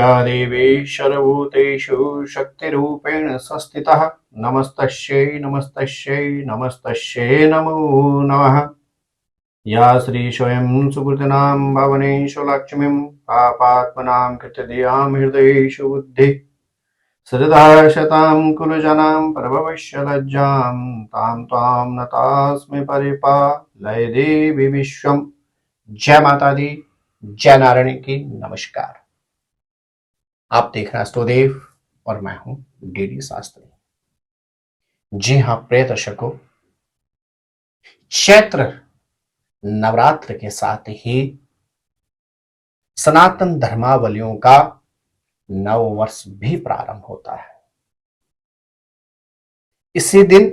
या देवी सर्वभूतेषु शक्तिरूपेण संस्थितः नमस्तस्यै नमस्तस्यै नमस्तस्यै नमो नमः। या श्री स्वयं सुकृतिनां भवनेषु लक्ष्मीं पापात्मनां कृतधियां हृदयेषु बुद्धि श्रद्धा शतां कुलजनां प्रभवश्य लज्जां तां त्वां नतास्मि परिपालय देवी विश्वम्। जय माता दी, जय नारायण की। नमस्कार। आप देख रहे हैं एस्ट्रोदेव और मैं हूं डीडी शास्त्री। जी हां प्रिय दर्शकों, चैत्र नवरात्र के साथ ही सनातन धर्मावलियों का नव वर्ष भी प्रारंभ होता है। इसी दिन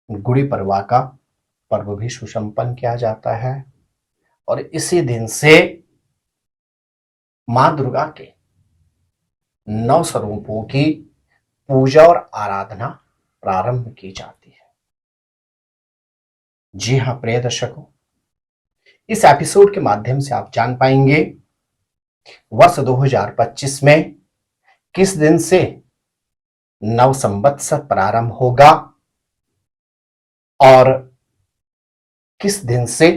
गुड़ी पड़वा का पर्व भी सुसंपन्न किया जाता है और इसी दिन से मां दुर्गा के 9 स्वरूपों की पूजा और आराधना प्रारंभ की जाती है। जी हां प्रिय दर्शकों, इस एपिसोड के माध्यम से आप जान पाएंगे वर्ष 2025 में किस दिन से नव संवत्सर प्रारंभ होगा और किस दिन से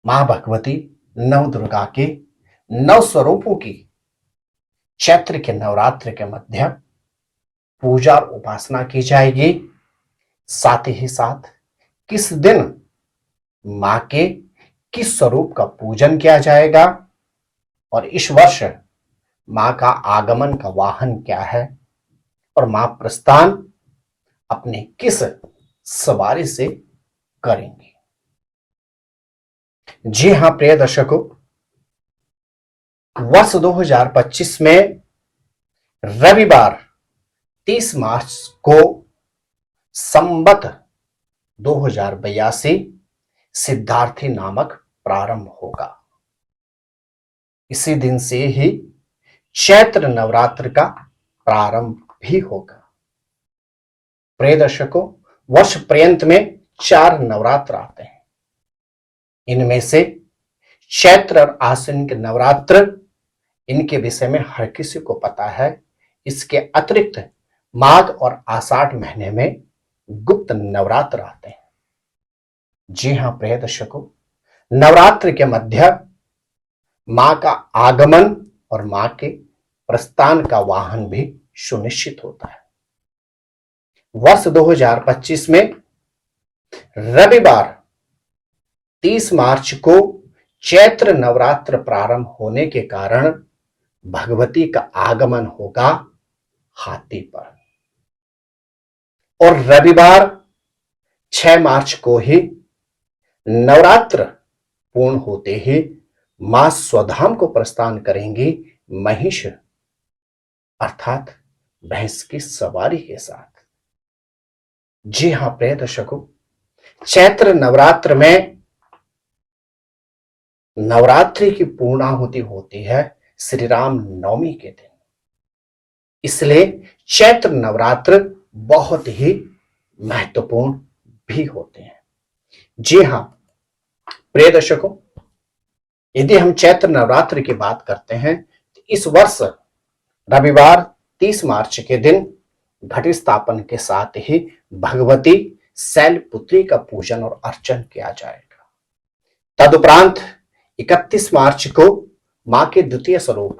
मां भगवती नव दुर्गा के 9 स्वरूपों की चैत्र के नवरात्र के मध्य पूजा और उपासना की जाएगी। साथ ही साथ किस दिन मां के किस स्वरूप का पूजन किया जाएगा और इस वर्ष मां का आगमन का वाहन क्या है और मां प्रस्थान अपने किस सवारी से करेंगे। जी हां प्रिय दर्शकों, वर्ष 2025 में रविवार 30 मार्च को संवत 2082 सिद्धार्थी नामक प्रारंभ होगा। इसी दिन से ही चैत्र नवरात्र का प्रारंभ भी होगा। प्रिय दर्शकों, वर्ष पर्यंत में 4 नवरात्र आते हैं। इनमें से चैत्र और आश्विन के नवरात्र, इनके विषय में हर किसी को पता है। इसके अतिरिक्त माघ और आषाढ़ महीने में गुप्त नवरात्र आते हैं। जी हां प्रिय दर्शकों, नवरात्र के मध्य मां का आगमन और मां के प्रस्थान का वाहन भी सुनिश्चित होता है। वर्ष 2025 में रविवार 30 मार्च को चैत्र नवरात्र प्रारंभ होने के कारण भगवती का आगमन होगा हाथी पर और रविवार 6 मार्च को ही नवरात्र पूर्ण होते ही मां स्वधाम को प्रस्थान करेंगी महिष अर्थात भैंस की सवारी के साथ। जी हां प्रिय दर्शकों, चैत्र नवरात्र में नवरात्रि की पूर्णाहुति होती है श्री राम नवमी के दिन। इसलिए चैत्र नवरात्र बहुत ही महत्वपूर्ण भी होते हैं। जी हां प्रिय दर्शकों, यदि हम चैत्र नवरात्र की बात करते हैं तो इस वर्ष रविवार 30 मार्च के दिन घट स्थापन के साथ ही भगवती शैलपुत्री का पूजन और अर्चन किया जाएगा। तदुपरांत 31 मार्च को मां के द्वितीय स्वरूप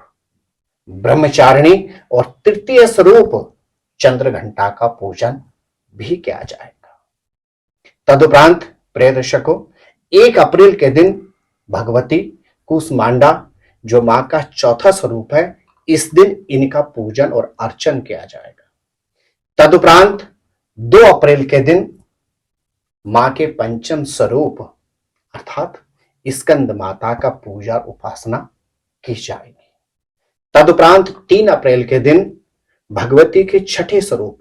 ब्रह्मचारिणी और तृतीय स्वरूप चंद्रघंटा का पूजन भी किया जाएगा। तदुपरांत प्रिय दर्शकों, 1 अप्रैल के दिन भगवती कुसमांडा जो मां का चौथा स्वरूप है, इस दिन इनका पूजन और अर्चन किया जाएगा। तदुपरांत 2 अप्रैल के दिन मां के पंचम स्वरूप अर्थात स्कंद माता का पूजा उपासना की जाएगी। तदुपरांत 3 अप्रैल के दिन भगवती के छठे स्वरूप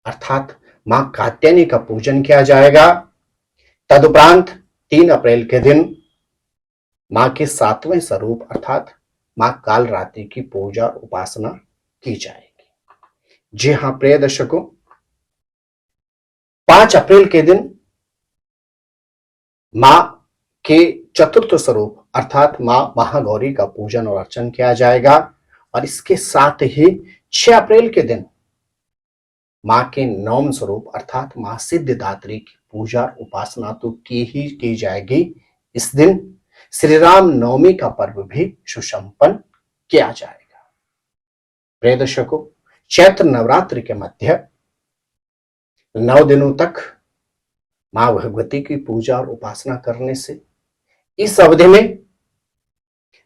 अर्थात मां कात्यायनी का पूजन किया जाएगा। तदुपरांत 3 अप्रैल के दिन मां के 7वें स्वरूप अर्थात मां कालरात्रि की पूजा उपासना की जाएगी। जी हां प्रिय दर्शकों, 5 अप्रैल के दिन मां के चतुर्थ स्वरूप अर्थात मां महागौरी का पूजन और अर्चन किया जाएगा। और इसके साथ ही 6 अप्रैल के दिन मां के नवम स्वरूप अर्थात मां सिद्धिदात्री की पूजा उपासना तो की जाएगी। इस दिन श्री राम नवमी का पर्व भी सुसंपन्न किया जाएगा। प्रिय दर्शकों, चैत्र नवरात्रि के मध्य 9 दिनों तक मां भगवती की पूजा और उपासना करने से, इस अवधि में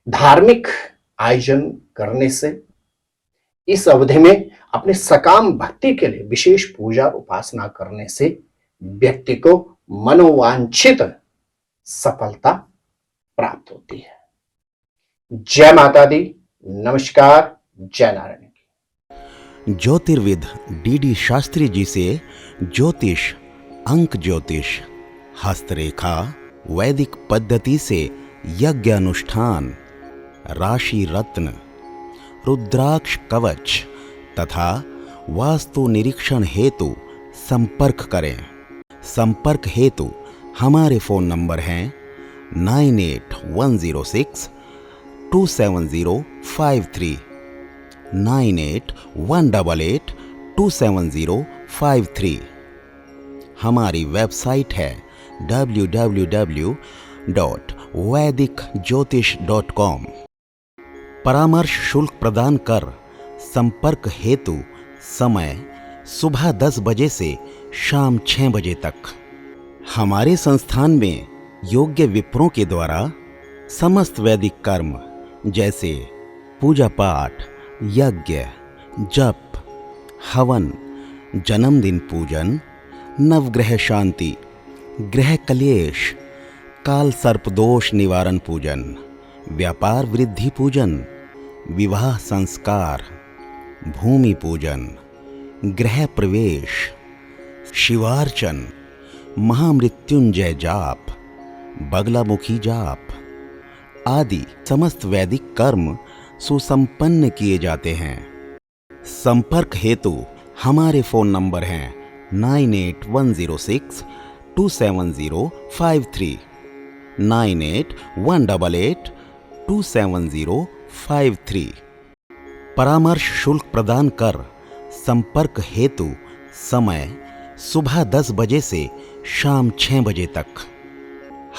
धार्मिक आयोजन करने से, इस अवधि में अपने सकाम भक्ति के लिए विशेष पूजा उपासना करने से व्यक्ति को मनोवांछित सफलता प्राप्त होती है। जय माता दी, नमस्कार, जय नारायण। ज्योतिर्विद डीडी शास्त्री जी से ज्योतिष, अंक ज्योतिष, हस्तरेखा, वैदिक पद्धति से यज्ञ अनुष्ठान, राशि रत्न, रुद्राक्ष कवच तथा वास्तु निरीक्षण हेतु संपर्क करें। संपर्क हेतु हमारे फ़ोन नंबर हैं 9810627053, 9818827053। हमारी वेबसाइट है www.vedicjyotish.com। परामर्श शुल्क प्रदान कर संपर्क हेतु समय सुबह 10 बजे से शाम 6 बजे तक। हमारे संस्थान में योग्य विप्रों के द्वारा समस्त वैदिक कर्म जैसे पूजा पाठ, यज्ञ, जप, हवन, जन्मदिन पूजन, नवग्रह शांति, ग्रह कलेश, काल सर्पदोष निवारण पूजन, व्यापार वृद्धि पूजन, विवाह संस्कार, भूमि पूजन, गृह प्रवेश, शिवार्चन, महामृत्युंजय जाप, बगलामुखी जाप आदि समस्त वैदिक कर्म सुसंपन्न किए जाते हैं। संपर्क हेतु हमारे फ़ोन नंबर हैं 9810627053, 9818827053। परामर्श शुल्क प्रदान कर संपर्क हेतु समय सुबह 10 बजे से शाम 6 बजे तक।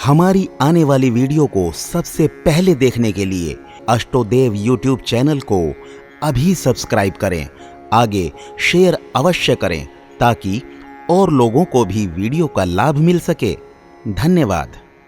हमारी आने वाली वीडियो को सबसे पहले देखने के लिए अष्टोदेव यूट्यूब चैनल को अभी सब्सक्राइब करें। आगे शेयर अवश्य करें ताकि और लोगों को भी वीडियो का लाभ मिल सके। धन्यवाद।